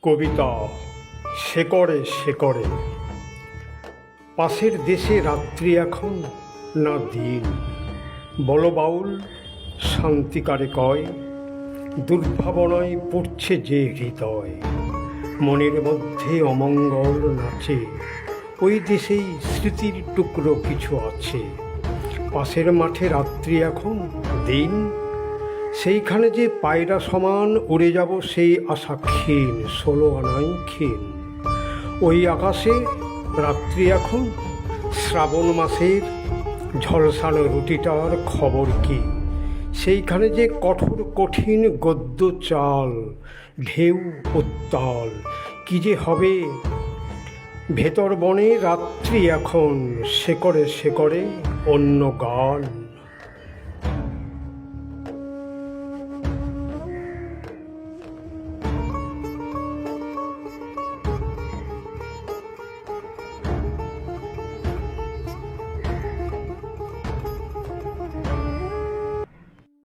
কবিতা শেকড়ে শেকড়ে। পাশের দেশে রাত্রি এখন না দিন, বলো বাউল শান্তিকারে কয়। দুর্ভাবনায় পড়ছে যে হৃদয়, মনের মধ্যে অমঙ্গল নাচে। ওই দেশেই স্মৃতির টুকরো কিছু আছে। পাশের মাঠে রাত্রি এখন দিন, সেইখানে যে পায়রা সমান উড়ে যাব সেই আশা ক্ষীণ, 16 আনাই ক্ষীণ। ওই আকাশে রাত্রি এখন শ্রাবণ মাসের ঝলসানো রুটিটার খবর কি? সেইখানে যে কঠোর কঠিন গদ্য চাল, ঢেউ উত্তাল, কি যে হবে ভেতর বনে রাত্রি এখন শেকড়ে শেকড়ে অন্য গান।